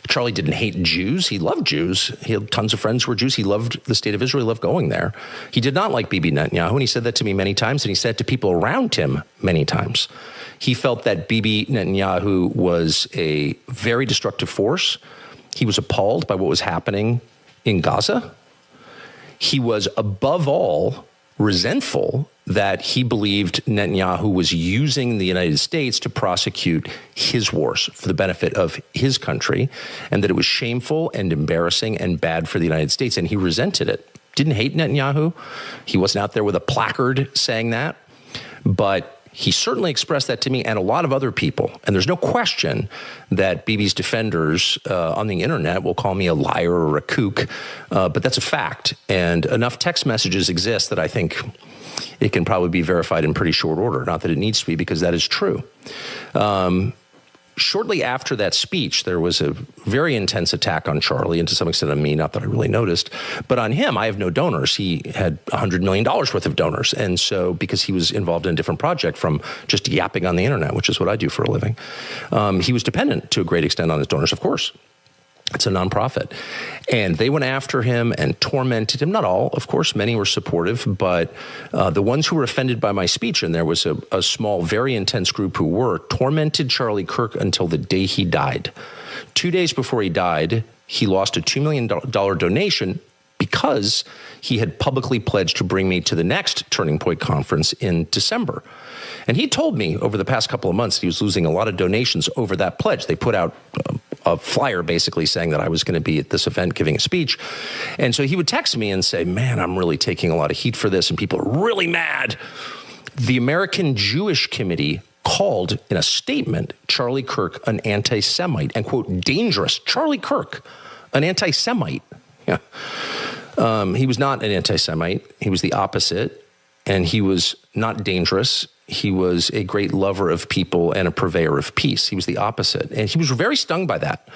Charlie didn't hate Jews. He loved Jews. He had tons of friends who were Jews. He loved the state of Israel. He loved going there. He did not like Bibi Netanyahu, and he said that to me many times, and he said it to people around him many times. He felt that Bibi Netanyahu was a very destructive force. He was appalled by what was happening in Gaza. He was, above all, resentful that he believed Netanyahu was using the United States to prosecute his wars for the benefit of his country, and that it was shameful and embarrassing and bad for the United States, and he resented it. Didn't hate Netanyahu. He wasn't out there with a placard saying that, but he certainly expressed that to me and a lot of other people. And there's no question that Bibi's defenders on the internet will call me a liar or a kook, but that's a fact. And enough text messages exist that I think it can probably be verified in pretty short order. Not that it needs to be, because that is true. Shortly after that speech, there was a very intense attack on Charlie, and to some extent on me, not that I really noticed. But on him, I have no donors. He had $100 million worth of donors. And so, because he was involved in a different project from just yapping on the internet, which is what I do for a living, he was dependent to a great extent on his donors, of course. It's a nonprofit. And they went after him and tormented him. Not all, of course. Many were supportive. But the ones who were offended by my speech, and there was a small, very intense group who were, tormented Charlie Kirk until the day he died. 2 days before he died, he lost a $2 million donation because he had publicly pledged to bring me to the next Turning Point conference in December. And he told me over the past couple of months he was losing a lot of donations over that pledge. They put out a flyer basically saying that I was going to be at this event giving a speech. And so he would text me and say, man, I'm really taking a lot of heat for this, and people are really mad. The American Jewish Committee called in a statement Charlie Kirk an anti-Semite and, quote, dangerous. Charlie Kirk, an anti-Semite. Yeah. He was not an anti-Semite. He was the opposite, and he was not dangerous. He was a great lover of people and a purveyor of peace. He was the opposite. And he was very stung by that.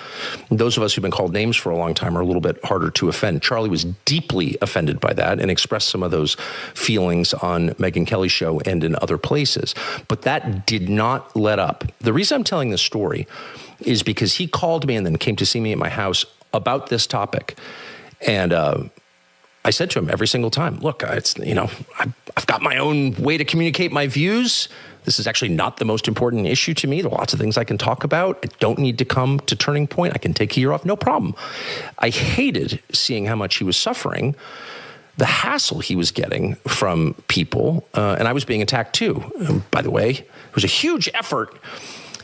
Those of us who've been called names for a long time are a little bit harder to offend. Charlie was deeply offended by that and expressed some of those feelings on Megyn Kelly's show and in other places. But that did not let up. The reason I'm telling this story is because he called me and then came to see me at my house about this topic. And I said to him every single time, look, I've got my own way to communicate my views. This is actually not the most important issue to me. There are lots of things I can talk about. I don't need to come to Turning Point. I can take a year off, no problem. I hated seeing how much he was suffering, the hassle he was getting from people, and I was being attacked too. By the way, it was a huge effort.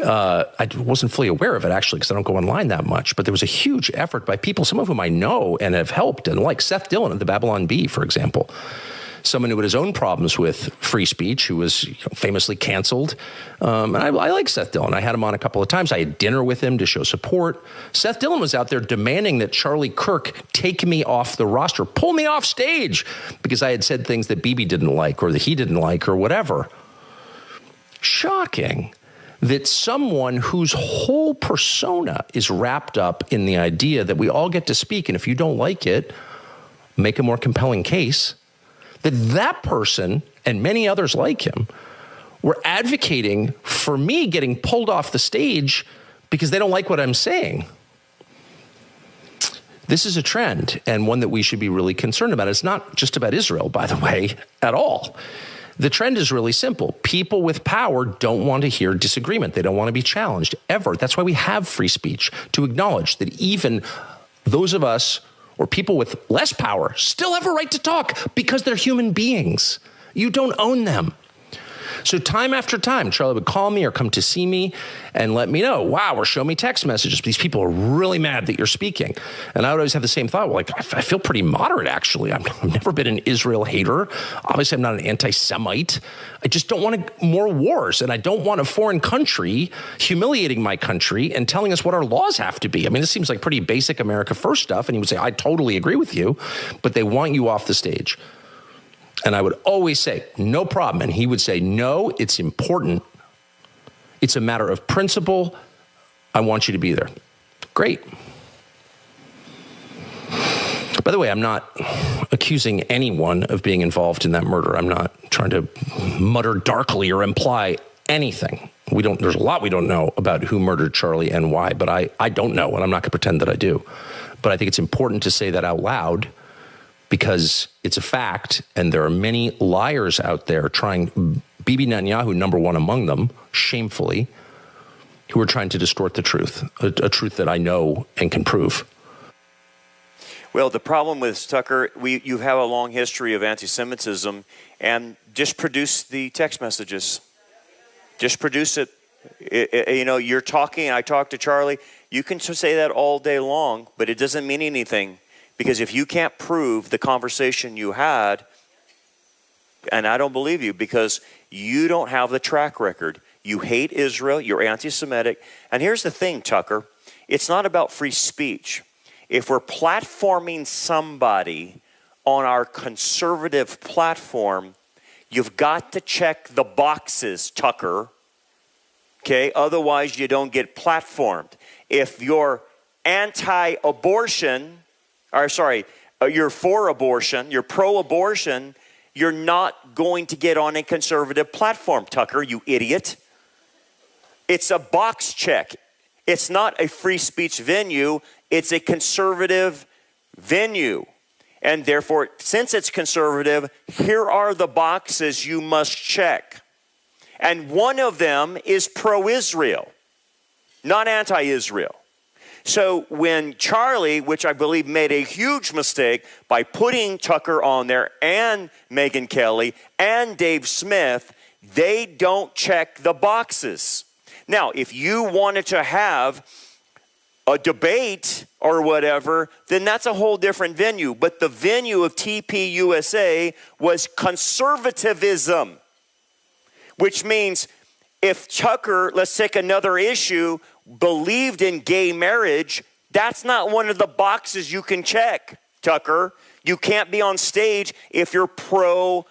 I wasn't fully aware of it, actually, because I don't go online that much. But there was a huge effort by people, some of whom I know and have helped, and like Seth Dillon of the Babylon Bee, for example. Someone who had his own problems with free speech, who was famously canceled. And I like Seth Dillon. I had him on a couple of times. I had dinner with him to show support. Seth Dillon was out there demanding that Charlie Kirk take me off the roster, pull me off stage, because I had said things that Bibi didn't like or that he didn't like or whatever. Shocking that someone whose whole persona is wrapped up in the idea that we all get to speak, and if you don't like it, make a more compelling case, that person and many others like him were advocating for me getting pulled off the stage because they don't like what I'm saying. This is a trend, and one that we should be really concerned about. It's not just about Israel, by the way, at all. The trend is really simple. People with power don't want to hear disagreement. They don't want to be challenged ever. That's why we have free speech, to acknowledge that even those of us or people with less power still have a right to talk because they're human beings. You don't own them. So time after time, Charlie would call me or come to see me and let me know, wow, or show me text messages. These people are really mad that you're speaking. And I would always have the same thought, well, like, I feel pretty moderate, actually. I've never been an Israel hater. Obviously, I'm not an anti-Semite. I just don't want more wars. And I don't want a foreign country humiliating my country and telling us what our laws have to be. I mean, this seems like pretty basic America First stuff. And he would say, I totally agree with you, but they want you off the stage. And I would always say, no problem. And he would say, no, it's important. It's a matter of principle. I want you to be there. Great. By the way, I'm not accusing anyone of being involved in that murder. I'm not trying to mutter darkly or imply anything. There's a lot we don't know about who murdered Charlie and why, but I don't know, and I'm not going to pretend that I do. But I think it's important to say that out loud, because it's a fact, and there are many liars out there trying, Bibi Netanyahu, number one among them, shamefully, who are trying to distort the truth, a truth that I know and can prove. Well, the problem with Tucker, you have a long history of anti-Semitism, and just produce the text messages. Just produce it. You're talking, I talked to Charlie, you can say that all day long, but it doesn't mean anything. Because if you can't prove the conversation you had, and I don't believe you, because you don't have the track record. You hate Israel, you're anti-Semitic. And here's the thing, Tucker. It's not about free speech. If we're platforming somebody on our conservative platform, you've got to check the boxes, Tucker. Okay? Otherwise, you don't get platformed. If you're anti-abortion, you're for abortion, you're pro-abortion, you're not going to get on a conservative platform, Tucker, you idiot. It's a box check. It's not a free speech venue. It's a conservative venue. And therefore, since it's conservative, here are the boxes you must check. And one of them is pro-Israel, not anti-Israel. So when Charlie, which I believe made a huge mistake by putting Tucker on there and Megyn Kelly and Dave Smith, they don't check the boxes. Now, if you wanted to have a debate or whatever, then that's a whole different venue. But the venue of TPUSA was conservatism, which means if Tucker, let's take another issue, believed in gay marriage, that's not one of the boxes you can check, Tucker. You can't be on stage if you're pro,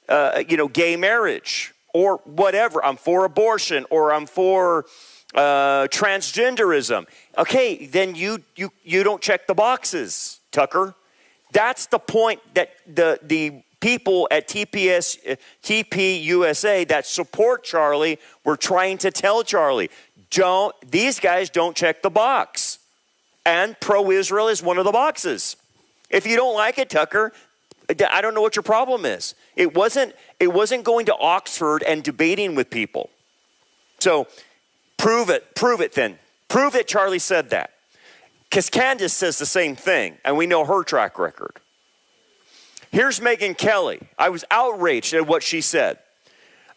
gay marriage or whatever. I'm for abortion or I'm for transgenderism. Okay, then you don't check the boxes, Tucker. That's the point that the people at TPUSA that support Charlie were trying to tell Charlie. These guys don't check the box. And pro-Israel is one of the boxes. If you don't like it, Tucker, I don't know what your problem is. It wasn't going to Oxford and debating with people. So prove it then. Prove that Charlie said that. Because Candace says the same thing, and we know her track record. Here's Megyn Kelly. I was outraged at what she said.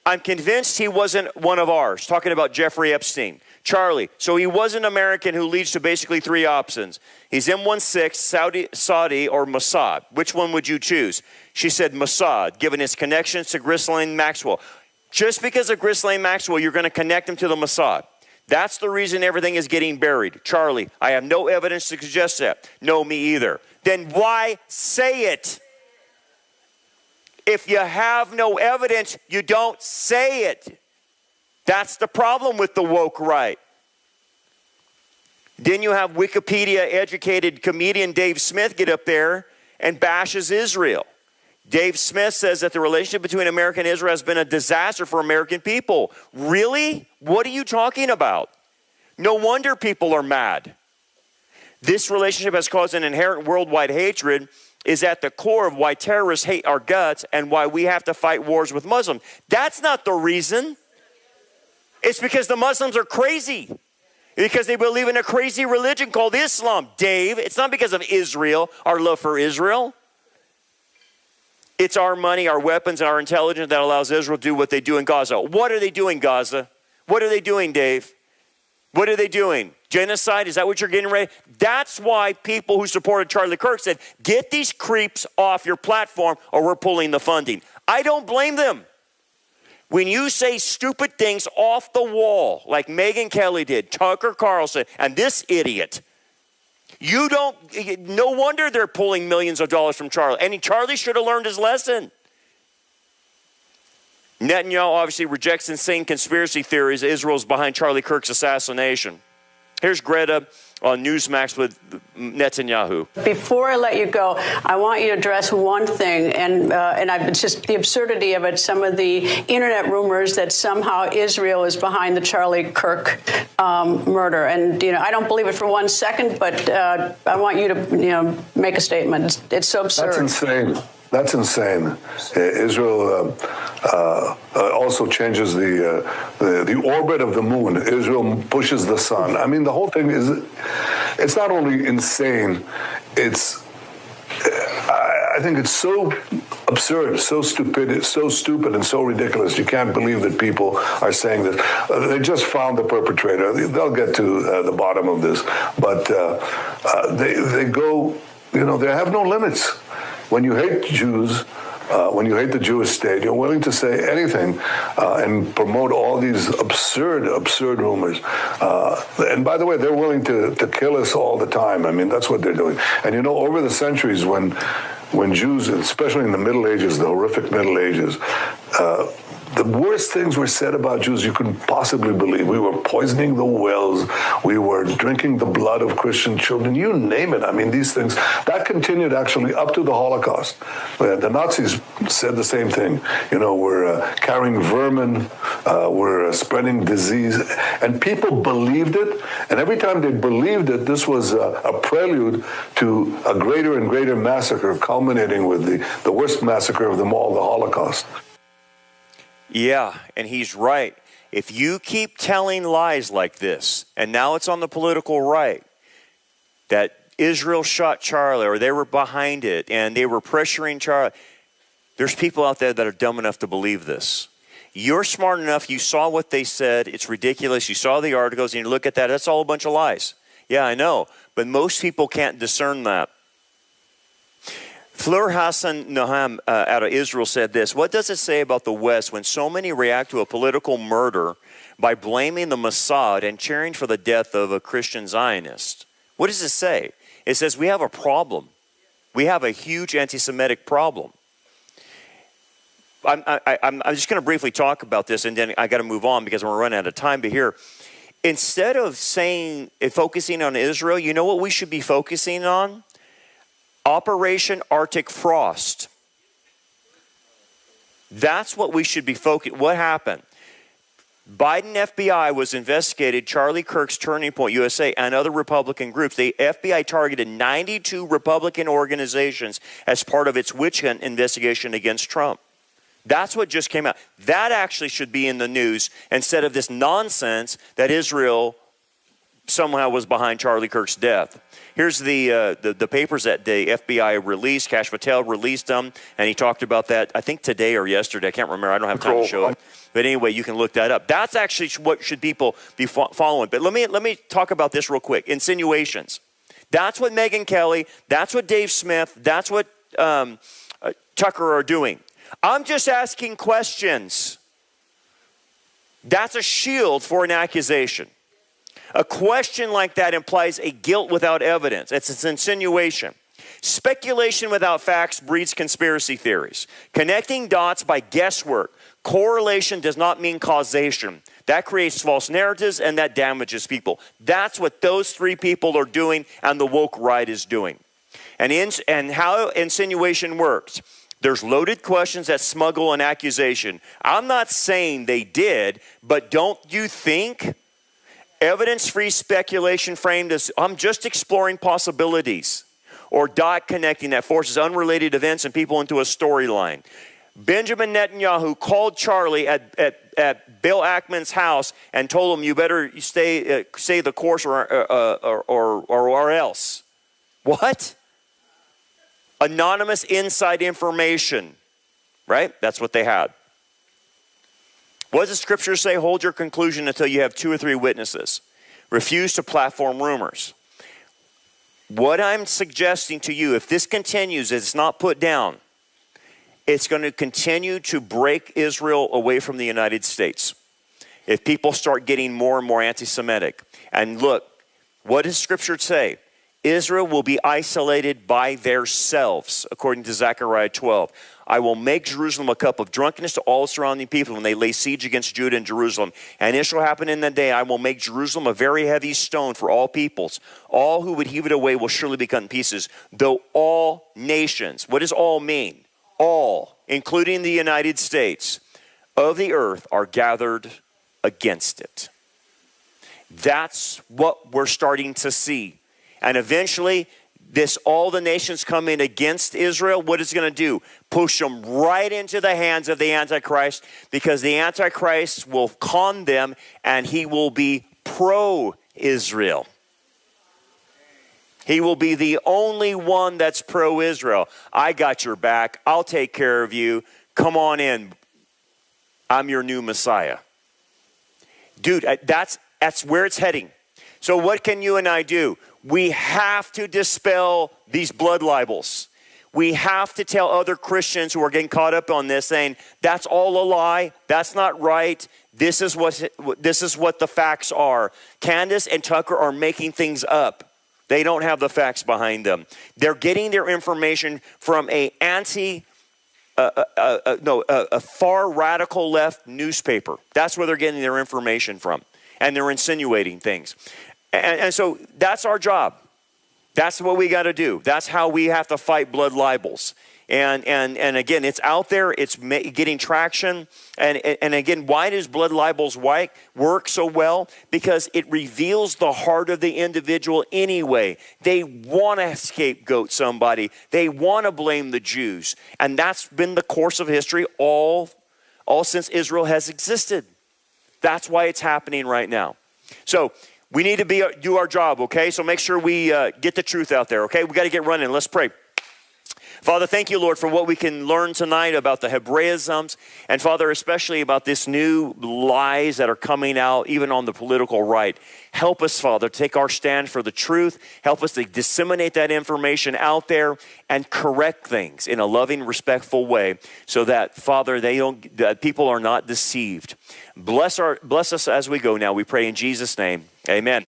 I'm convinced he wasn't one of ours, talking about Jeffrey Epstein. Charlie, so he was an American who leads to basically three options. He's M16, Saudi, or Mossad. Which one would you choose? She said Mossad, given his connections to Ghislaine Maxwell. Just because of Ghislaine Maxwell, you're going to connect him to the Mossad. That's the reason everything is getting buried. Charlie, I have no evidence to suggest that. No, me either. Then why say it? If you have no evidence, you don't say it. That's the problem with the woke right. Then you have Wikipedia-educated comedian Dave Smith get up there and bashes Israel. Dave Smith says that the relationship between America and Israel has been a disaster for American people. Really? What are you talking about? No wonder people are mad. This relationship has caused an inherent worldwide hatred is at the core of why terrorists hate our guts and why we have to fight wars with Muslims. That's not the reason. It's because the Muslims are crazy. Because they believe in a crazy religion called Islam, Dave. It's not because of Israel, our love for Israel. It's our money, our weapons, and our intelligence that allows Israel to do what they do in Gaza. What are they doing, Gaza? What are they doing, Dave? What are they doing? Genocide? Is that what you're getting ready? That's why people who supported Charlie Kirk said, get these creeps off your platform or we're pulling the funding. I don't blame them. When you say stupid things off the wall, like Megyn Kelly did, Tucker Carlson, and this idiot, no wonder they're pulling millions of dollars from Charlie. And Charlie should have learned his lesson. Netanyahu obviously rejects insane conspiracy theories. Israel's behind Charlie Kirk's assassination. Here's Greta on Newsmax with Netanyahu. Before I let you go, I want you to address one thing, and it's just the absurdity of it. Some of the internet rumors that somehow Israel is behind the Charlie Kirk murder, and I don't believe it for 1 second, but I want you to make a statement. It's so absurd. That's insane. That's insane. Israel also changes the orbit of the moon. Israel pushes the sun. I mean, the whole thing it's not only insane, I think it's so absurd, so stupid, and so ridiculous. You can't believe that people are saying that. They just found the perpetrator. They'll get to the bottom of this. But they go, they have no limits. When you hate Jews, when you hate the Jewish state, you're willing to say anything and promote all these absurd rumors. And by the way, they're willing to kill us all the time. I mean, that's what they're doing. And over the centuries, when Jews, especially in the Middle Ages, the horrific Middle Ages, the worst things were said about Jews you couldn't possibly believe. We were poisoning the wells. We were drinking the blood of Christian children. You name it. I mean, these things, that continued actually up to the Holocaust. The Nazis said the same thing. We're carrying vermin. We're spreading disease. And people believed it. And every time they believed it, this was a prelude to a greater and greater massacre, culminating with the worst massacre of them all, the Holocaust. Yeah, and he's right. If you keep telling lies like this, and now it's on the political right, that Israel shot Charlie or they were behind it and they were pressuring Charlie, there's people out there that are dumb enough to believe this. You're smart enough, you saw what they said, it's ridiculous, you saw the articles and you look at that, that's all a bunch of lies. Yeah, I know, but most people can't discern that. Fleur Hassan Naham out of Israel said this: what does it say about the West when so many react to a political murder by blaming the Mossad and cheering for the death of a Christian Zionist? What does it say? It says we have a problem. We have a huge anti-Semitic problem. I'm just going to briefly talk about this, and then I got to move on because we're running out of time. But here, instead of focusing on Israel, you know what we should be focusing on? Operation Arctic Frost. That's what we should be focusing. What happened? Biden FBI was investigated Charlie Kirk's Turning Point USA and other Republican groups. The FBI targeted 92 Republican organizations as part of its witch hunt investigation against Trump. That's what just came out. That actually should be in the news instead of this nonsense that Israel somehow was behind Charlie Kirk's death. Here's the papers that the FBI released. Kash Patel released them, and he talked about that, I think today or yesterday. I can't remember. I don't have time to show it. But anyway, you can look that up. That's actually what should people be following. But let me talk about this real quick. Insinuations. That's what Megyn Kelly, that's what Dave Smith, that's what Tucker are doing. I'm just asking questions. That's a shield for an accusation. A question like that implies a guilt without evidence. It's an insinuation. Speculation without facts breeds conspiracy theories. Connecting dots by guesswork. Correlation does not mean causation. That creates false narratives and that damages people. That's what those three people are doing and the woke right is doing. And how insinuation works. There's loaded questions that smuggle an accusation. I'm not saying they did, but don't you think evidence-free speculation framed as, I'm just exploring possibilities. or dot connecting that forces unrelated events and people into a storyline. Benjamin Netanyahu called Charlie at Bill Ackman's house and told him, you better stay the course or else. What? Anonymous inside information, right? That's what they had. What does the scripture say? Hold your conclusion until you have 2 or 3 witnesses. Refuse to platform rumors. What I'm suggesting to you, if this continues, it's not put down, it's going to continue to break Israel away from the United States. If people start getting more and more anti-Semitic. And look, what does scripture say? Israel will be isolated by themselves, according to Zechariah 12. I will make Jerusalem a cup of drunkenness to all surrounding people when they lay siege against Judah and Jerusalem. And it shall happen in that day, I will make Jerusalem a very heavy stone for all peoples. All who would heave it away will surely be cut in pieces. Though all nations, what does all mean? All, including the United States, of the earth are gathered against it. That's what we're starting to see. And eventually, all the nations come in against Israel. What is it going to do? Push them right into the hands of the Antichrist, because the Antichrist will con them and he will be pro-Israel. He will be the only one that's pro-Israel. I got your back. I'll take care of you. Come on in. I'm your new Messiah. Dude, that's where it's heading. So what can you and I do? We have to dispel these blood libels. We have to tell other Christians who are getting caught up on this, saying, that's all a lie. That's not right. This is what the facts are. Candace and Tucker are making things up. They don't have the facts behind them. They're getting their information from a far radical left newspaper. That's where they're getting their information from. And they're insinuating things. And so that's our job. That's what we got to do. That's how we have to fight blood libels. And again, it's out there. It's getting traction. And again, why does blood libels work so well? Because it reveals the heart of the individual anyway. They want to scapegoat somebody. They want to blame the Jews. And that's been the course of history all since Israel has existed. That's why it's happening right now. So we need to do our job, okay? So make sure we get the truth out there, okay? We got to get running. Let's pray. Father, thank you, Lord, for what we can learn tonight about the Hebraisms. And Father, especially about this new lies that are coming out, even on the political right. Help us, Father, take our stand for the truth. Help us to disseminate that information out there and correct things in a loving, respectful way so that, Father, that people are not deceived. Bless us as we go now. We pray in Jesus' name. Amen.